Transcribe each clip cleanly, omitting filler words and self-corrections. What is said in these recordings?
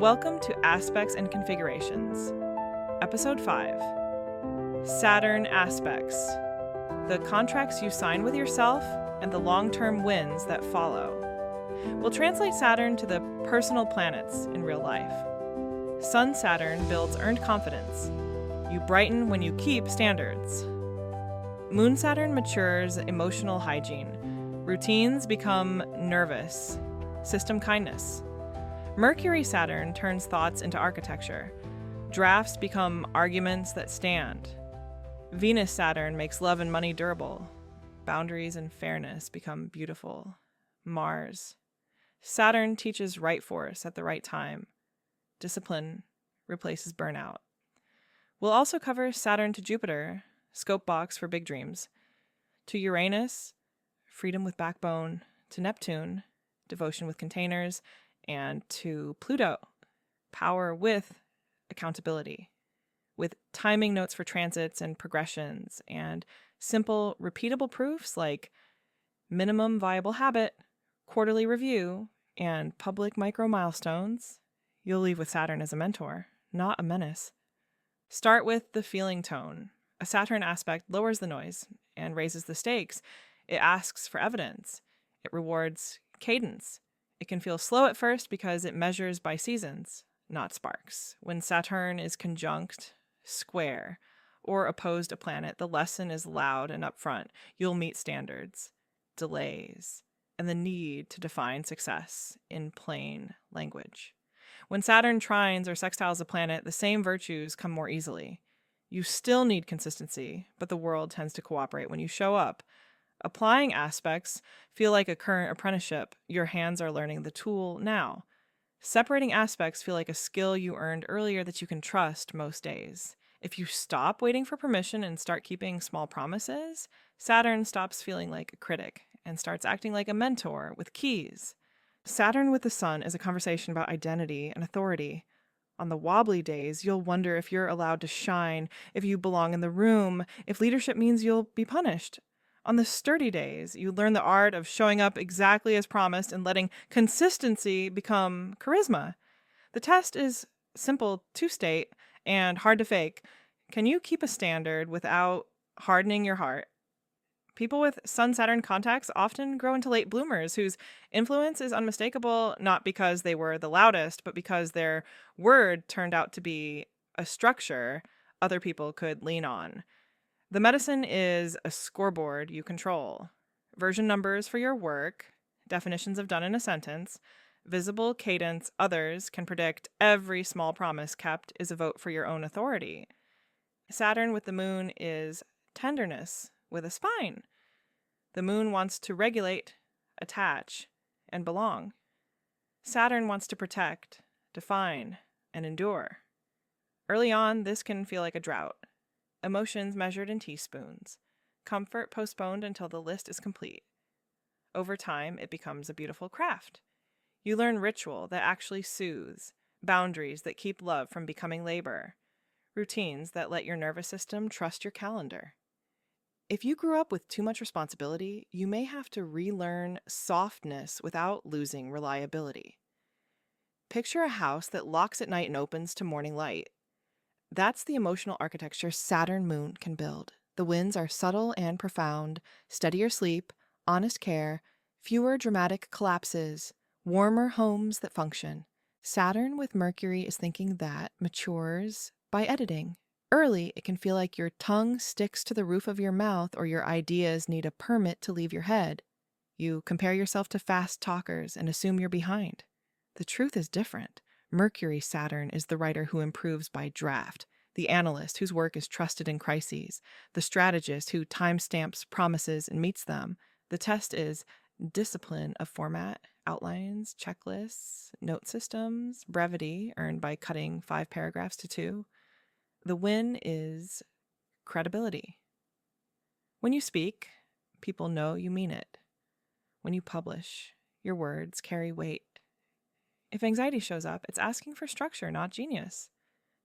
Welcome to Aspects and Configurations, Episode 5, Saturn Aspects, the contracts you sign with yourself and the long-term wins that follow. We'll translate Saturn to the personal planets in real life. Sun Saturn builds earned confidence. You brighten when you keep standards. Moon Saturn matures emotional hygiene. Routines become nervous. System kindness. Mercury Saturn turns thoughts into architecture. Drafts become arguments that stand. Venus Saturn makes love and money durable. Boundaries and fairness become beautiful. Mars. Saturn teaches right force at the right time. Discipline replaces burnout. We'll also cover Saturn to Jupiter, scope box for big dreams. To Uranus, freedom with backbone. To Neptune, devotion with containers. And to Pluto, power with accountability, with timing notes for transits and progressions, and simple, repeatable proofs like minimum viable habit, quarterly review, and public micro-milestones. You'll leave with Saturn as a mentor, not a menace. Start with the feeling tone. A Saturn aspect lowers the noise and raises the stakes. It asks for evidence. It rewards cadence. It can feel slow at first because it measures by seasons, not sparks. When Saturn is conjunct, square, or opposed a planet, the lesson is loud and upfront. You'll meet standards, delays, and the need to define success in plain language. When Saturn trines or sextiles a planet, the same virtues come more easily. You still need consistency, but the world tends to cooperate when you show up. Applying aspects feel like a current apprenticeship. Your hands are learning the tool now. Separating aspects feel like a skill you earned earlier that you can trust most days. If you stop waiting for permission and start keeping small promises, Saturn stops feeling like a critic and starts acting like a mentor with keys. Saturn with the Sun is a conversation about identity and authority. On the wobbly days, you'll wonder if you're allowed to shine, if you belong in the room, if leadership means you'll be punished. On the sturdy days, you learn the art of showing up exactly as promised and letting consistency become charisma. The test is simple to state and hard to fake. Can you keep a standard without hardening your heart? People with Sun-Saturn contacts often grow into late bloomers whose influence is unmistakable, not because they were the loudest, but because their word turned out to be a structure other people could lean on. The medicine is a scoreboard you control. Version numbers for your work, definitions of done in a sentence, visible cadence others can predict. Every small promise kept is a vote for your own authority. Saturn with the moon is tenderness with a spine. The moon wants to regulate, attach, and belong. Saturn wants to protect, define, and endure. Early on, this can feel like a drought. Emotions measured in teaspoons. Comfort postponed until the list is complete. Over time, it becomes a beautiful craft. You learn ritual that actually soothes, boundaries that keep love from becoming labor, routines that let your nervous system trust your calendar. If you grew up with too much responsibility, you may have to relearn softness without losing reliability. Picture a house that locks at night and opens to morning light. That's the emotional architecture Saturn Moon can build. The wins are subtle and profound, steadier sleep, honest care, fewer dramatic collapses, warmer homes that function. Saturn with Mercury is thinking that matures by editing. Early, it can feel like your tongue sticks to the roof of your mouth or your ideas need a permit to leave your head. You compare yourself to fast talkers and assume you're behind. The truth is different. Mercury Saturn is the writer who improves by draft, the analyst whose work is trusted in crises, the strategist who timestamps promises and meets them. The test is discipline of format, outlines, checklists, note systems, brevity earned by cutting 5 paragraphs to 2. The win is credibility. When you speak, people know you mean it. When you publish, your words carry weight. If anxiety shows up, it's asking for structure, not genius.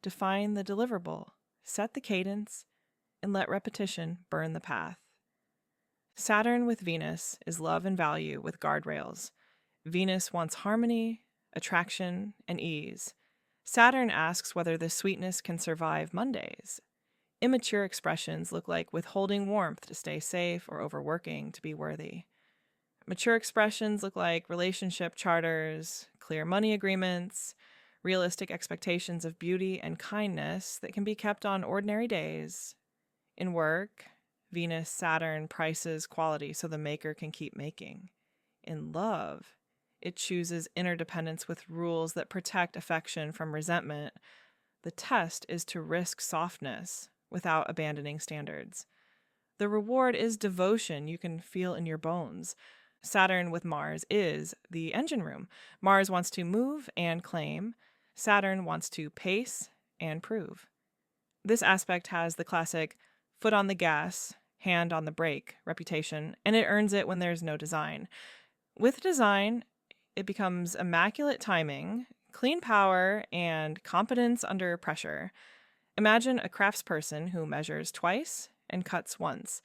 Define the deliverable, set the cadence, and let repetition burn the path. Saturn with Venus is love and value with guardrails. Venus wants harmony, attraction, and ease. Saturn asks whether the sweetness can survive Mondays. Immature expressions look like withholding warmth to stay safe or overworking to be worthy. Mature expressions look like relationship charters, clear money agreements, realistic expectations of beauty and kindness that can be kept on ordinary days. In work, Venus, Saturn prices quality so the maker can keep making. In love, it chooses interdependence with rules that protect affection from resentment. The test is to risk softness without abandoning standards. The reward is devotion you can feel in your bones. Saturn with Mars is the engine room. Mars wants to move and claim. Saturn wants to pace and prove. This aspect has the classic foot on the gas, hand on the brake reputation, and it earns it when there's no design. With design, it becomes immaculate timing, clean power, and competence under pressure. Imagine a craftsperson who measures twice and cuts once,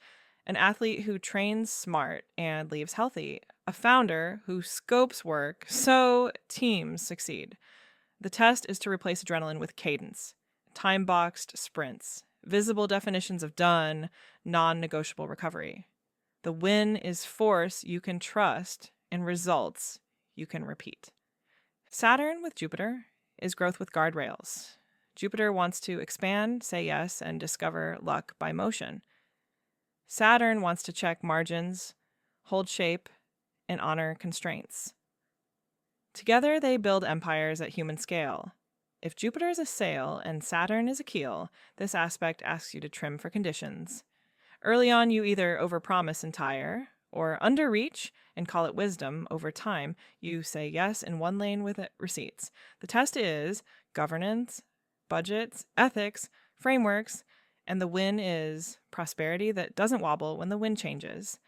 an athlete who trains smart and leaves healthy, a founder who scopes work so teams succeed. The test is to replace adrenaline with cadence, time-boxed sprints, visible definitions of done, non-negotiable recovery. The win is force you can trust and results you can repeat. Saturn with Jupiter is growth with guardrails. Jupiter wants to expand, say yes, and discover luck by motion. Saturn wants to check margins, hold shape, and honor constraints. Together, they build empires at human scale. If Jupiter is a sail and Saturn is a keel, this aspect asks you to trim for conditions. Early on, you either overpromise and tire, or underreach and call it wisdom. Over time, you say yes in one lane with receipts. The test is governance, budgets, ethics, frameworks, and the win is prosperity that doesn't wobble when the wind changes.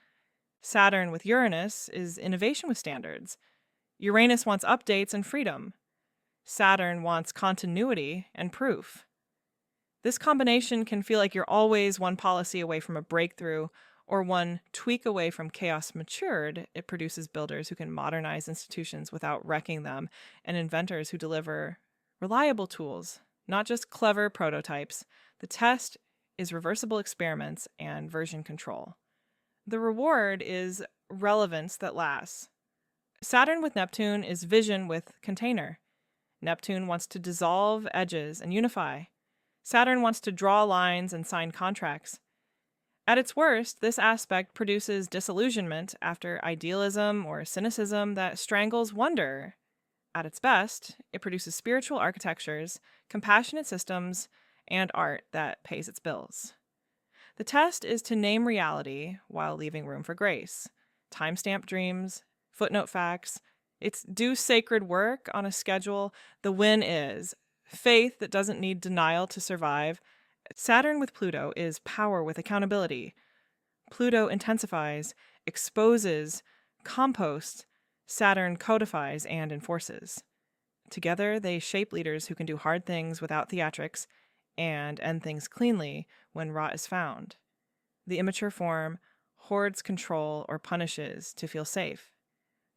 Saturn with Uranus is innovation with standards. Uranus wants updates and freedom. Saturn wants continuity and proof. This combination can feel like you're always one policy away from a breakthrough or one tweak away from chaos matured. It produces builders who can modernize institutions without wrecking them, and inventors who deliver reliable tools, not just clever prototypes. The test is reversible experiments and version control. The reward is relevance that lasts. Saturn with Neptune is vision with container. Neptune wants to dissolve edges and unify. Saturn wants to draw lines and sign contracts. At its worst, this aspect produces disillusionment after idealism or cynicism that strangles wonder. At its best, it produces spiritual architectures, compassionate systems, and art that pays its bills. The test is to name reality while leaving room for grace. Timestamp dreams, footnote facts. It's do sacred work on a schedule. The win is faith that doesn't need denial to survive. Saturn with Pluto is power with accountability. Pluto intensifies, exposes, composts. Saturn codifies and enforces. Together, they shape leaders who can do hard things without theatrics and end things cleanly when rot is found. The immature form hoards control or punishes to feel safe.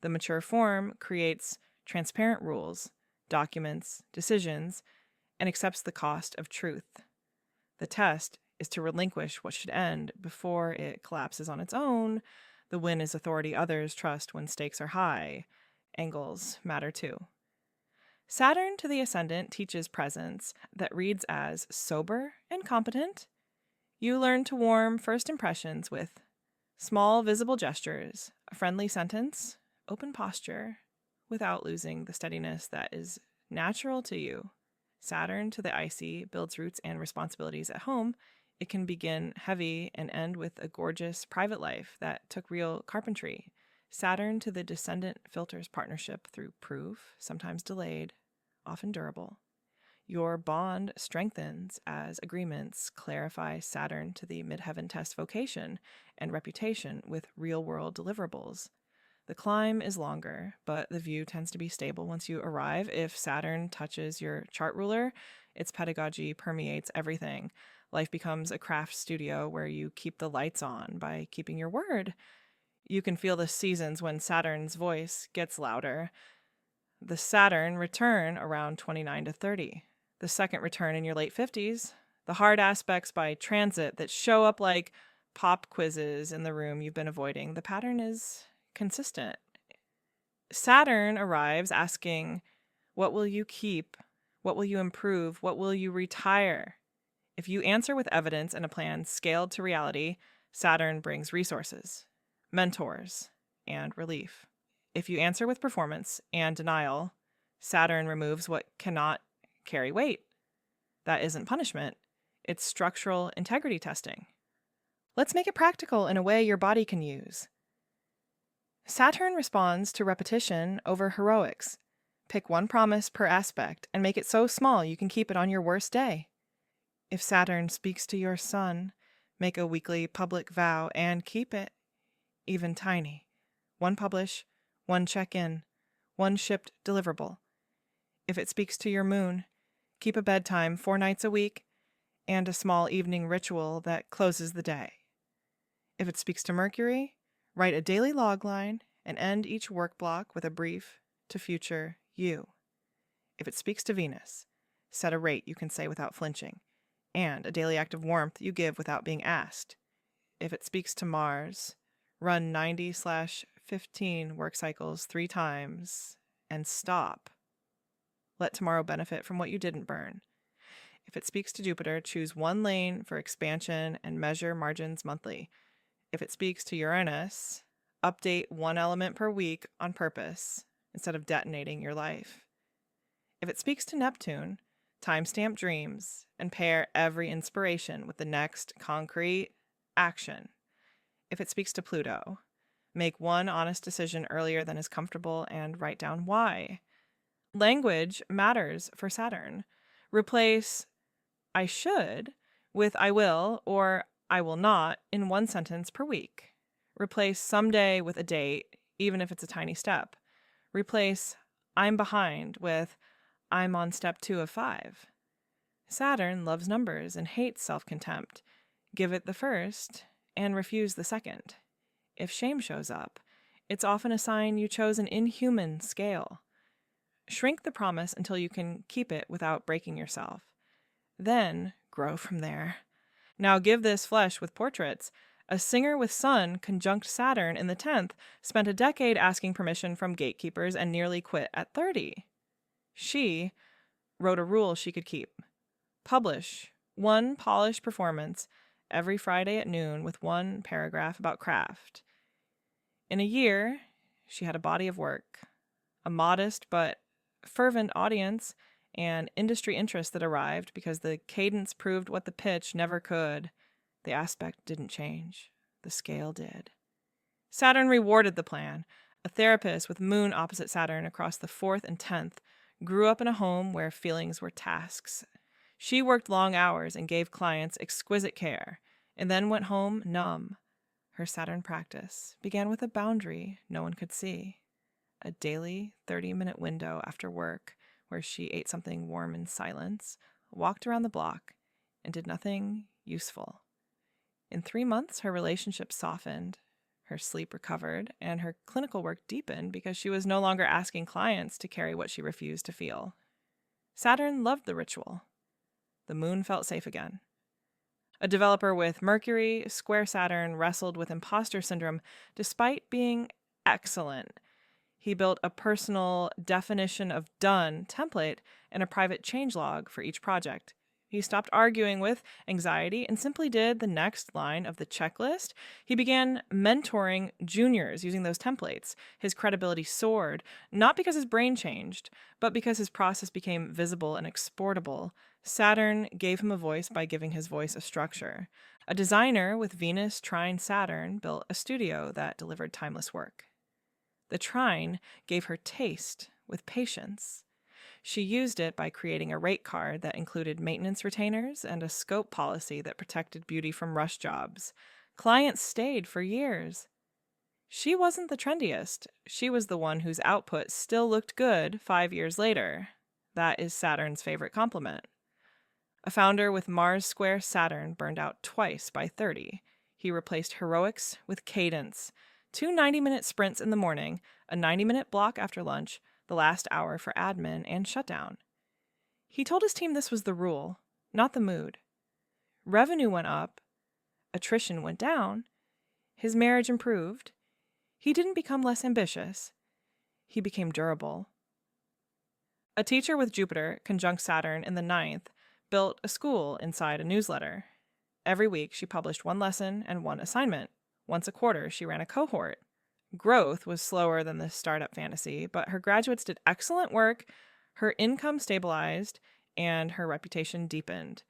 The mature form creates transparent rules, documents, decisions, and accepts the cost of truth. The test is to relinquish what should end before it collapses on its own. The win is authority others trust when stakes are high. Angles matter too. Saturn to the ascendant teaches presence that reads as sober and competent. You learn to warm first impressions with small visible gestures, a friendly sentence, open posture, without losing the steadiness that is natural to you. Saturn to the icy builds roots and responsibilities at home. It can begin heavy and end with a gorgeous private life that took real carpentry. Saturn to the descendant filters partnership through proof, sometimes delayed, often durable. Your bond strengthens as agreements clarify. Saturn to the midheaven test vocation and reputation with real-world deliverables. The climb is longer, but the view tends to be stable once you arrive. If Saturn touches your chart ruler, its pedagogy permeates everything. Life becomes a craft studio where you keep the lights on by keeping your word. You can feel the seasons when Saturn's voice gets louder. The Saturn return around 29 to 30. The second return in your late 50s. The hard aspects by transit that show up like pop quizzes in the room you've been avoiding. The pattern is consistent. Saturn arrives asking, what will you keep? What will you improve? What will you retire? If you answer with evidence and a plan scaled to reality, Saturn brings resources, mentors, and relief. If you answer with performance and denial, Saturn removes what cannot carry weight. That isn't punishment. It's structural integrity testing. Let's make it practical in a way your body can use. Saturn responds to repetition over heroics. Pick one promise per aspect and make it so small you can keep it on your worst day. If Saturn speaks to your sun, make a weekly public vow and keep it, even tiny. One publish, one check-in, one shipped deliverable. If it speaks to your moon, keep a bedtime 4 nights a week and a small evening ritual that closes the day. If it speaks to Mercury, write a daily log line and end each work block with a brief to future you. If it speaks to Venus, set a rate you can say without flinching, and a daily act of warmth you give without being asked. If it speaks to Mars, run 90/15 work cycles 3 times and stop. Let tomorrow benefit from what you didn't burn. If it speaks to Jupiter, choose one lane for expansion and measure margins monthly. If it speaks to Uranus, update one element per week on purpose instead of detonating your life. If it speaks to Neptune, timestamp dreams and pair every inspiration with the next concrete action. If it speaks to Pluto, make one honest decision earlier than is comfortable and write down why. Language matters for Saturn. Replace I should with I will or I will not in one sentence per week. Replace someday with a date, even if it's a tiny step. Replace I'm behind with I'm on step 2 of 5. Saturn loves numbers and hates self-contempt. Give it the first and refuse the second. If shame shows up, it's often a sign you chose an inhuman scale. Shrink the promise until you can keep it without breaking yourself. Then grow from there. Now give this flesh with portraits. A singer with Sun conjunct Saturn in the 10th spent a decade asking permission from gatekeepers and nearly quit at 30. She wrote a rule she could keep. Publish one polished performance every Friday at noon with one paragraph about craft. In a year, she had a body of work, a modest but fervent audience, and industry interest that arrived because the cadence proved what the pitch never could. The aspect didn't change. The scale did. Saturn rewarded the plan. A therapist with moon opposite Saturn across the 4th and 10th grew up in a home where feelings were tasks. She worked long hours and gave clients exquisite care, and then went home numb. Her Saturn practice began with a boundary no one could see. A daily 30-minute window after work where she ate something warm in silence, walked around the block, and did nothing useful. In 3 months, her relationship softened, her sleep recovered, and her clinical work deepened because she was no longer asking clients to carry what she refused to feel. Saturn loved the ritual. The moon felt safe again. A developer with Mercury, square Saturn wrestled with imposter syndrome despite being excellent. He built a personal definition of done template and a private changelog for each project. He stopped arguing with anxiety and simply did the next line of the checklist. He began mentoring juniors using those templates. His credibility soared, not because his brain changed, but because his process became visible and exportable. Saturn gave him a voice by giving his voice a structure. A designer with Venus trine Saturn built a studio that delivered timeless work. The trine gave her taste with patience. She used it by creating a rate card that included maintenance retainers and a scope policy that protected beauty from rush jobs. Clients stayed for years. She wasn't the trendiest. She was the one whose output still looked good 5 years later. That is Saturn's favorite compliment. A founder with Mars square Saturn burned out twice by 30. He replaced heroics with cadence. 2 90-minute sprints in the morning, a 90-minute block after lunch, the last hour for admin and shutdown. He told his team this was the rule, not the mood. Revenue went up, attrition went down, his marriage improved. He didn't become less ambitious. He became durable. A teacher with Jupiter, conjunct Saturn in the 9th, built a school inside a newsletter. Every week, she published one lesson and one assignment. Once a quarter, she ran a cohort. Growth was slower than the startup fantasy, but her graduates did excellent work, her income stabilized, and her reputation deepened.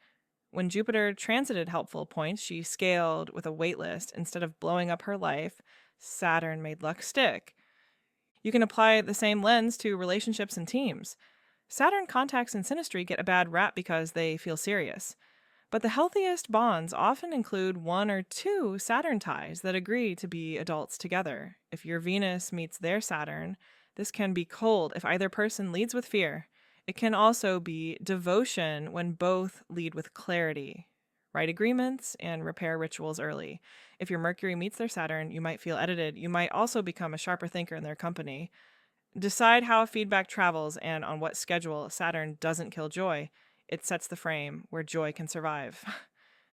When Jupiter transited helpful points, she scaled with a wait list. Instead of blowing up her life, Saturn made luck stick. You can apply the same lens to relationships and teams. Saturn contacts in synastry get a bad rap because they feel serious. But the healthiest bonds often include 1 or 2 Saturn ties that agree to be adults together. If your Venus meets their Saturn, this can be cold if either person leads with fear. It can also be devotion when both lead with clarity. Write agreements and repair rituals early. If your Mercury meets their Saturn, you might feel edited. You might also become a sharper thinker in their company. Decide how feedback travels and on what schedule. Saturn doesn't kill joy. It sets the frame where joy can survive.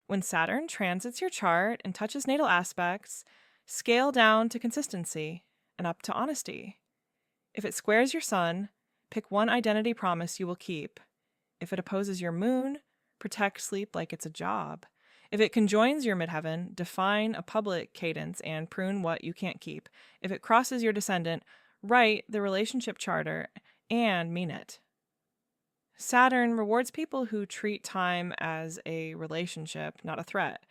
When Saturn transits your chart and touches natal aspects, scale down to consistency and up to honesty. If it squares your sun, pick one identity promise you will keep. If it opposes your moon, protect sleep like it's a job. If it conjoins your midheaven, define a public cadence and prune what you can't keep. If it crosses your descendant, write the relationship charter and mean it. Saturn rewards people who treat time as a relationship, not a threat.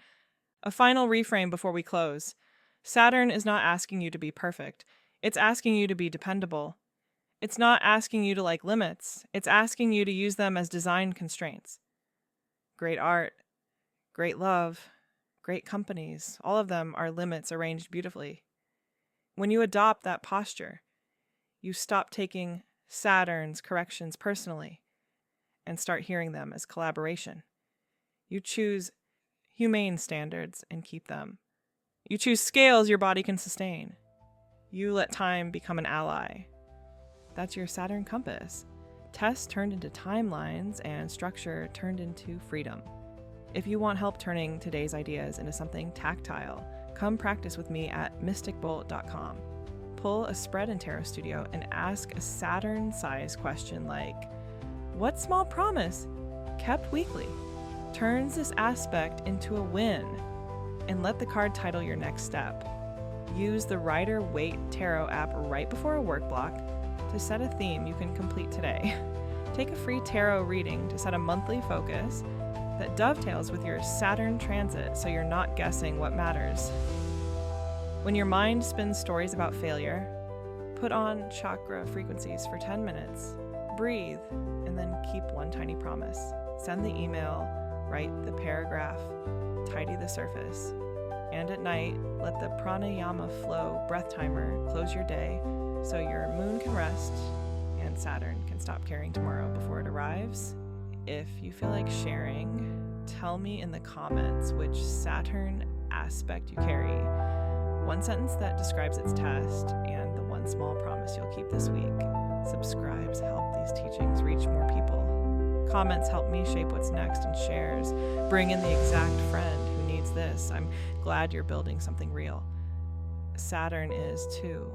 A final reframe before we close. Saturn is not asking you to be perfect. It's asking you to be dependable. It's not asking you to like limits. It's asking you to use them as design constraints. Great art, great love, great companies, all of them are limits arranged beautifully. When you adopt that posture, you stop taking Saturn's corrections personally and start hearing them as collaboration. You choose humane standards and keep them. You choose scales your body can sustain. You let time become an ally. That's your Saturn compass. Tests turned into timelines and structure turned into freedom. If you want help turning today's ideas into something tactile, come practice with me at mysticbolt.com. Pull a spread in Tarot Studio and ask a Saturn-sized question like, what small promise, kept weekly, turns this aspect into a win? And let the card title your next step. Use the Rider-Waite Tarot app right before a work block to set a theme you can complete today. Take a free tarot reading to set a monthly focus that dovetails with your Saturn transit so you're not guessing what matters. When your mind spins stories about failure, put on chakra frequencies for 10 minutes, breathe, and then keep one tiny promise. Send the email, write the paragraph, tidy the surface. And at night, let the pranayama flow breath timer close your day so your moon can rest and Saturn can stop caring tomorrow before it arrives. If you feel like sharing, tell me in the comments which Saturn aspect you carry, one sentence that describes its test, and the one small promise you'll keep this week. Subscribes help these teachings reach more people. Comments help me shape what's next, and shares bring in the exact friend who needs this. I'm glad you're building something real. Saturn is too.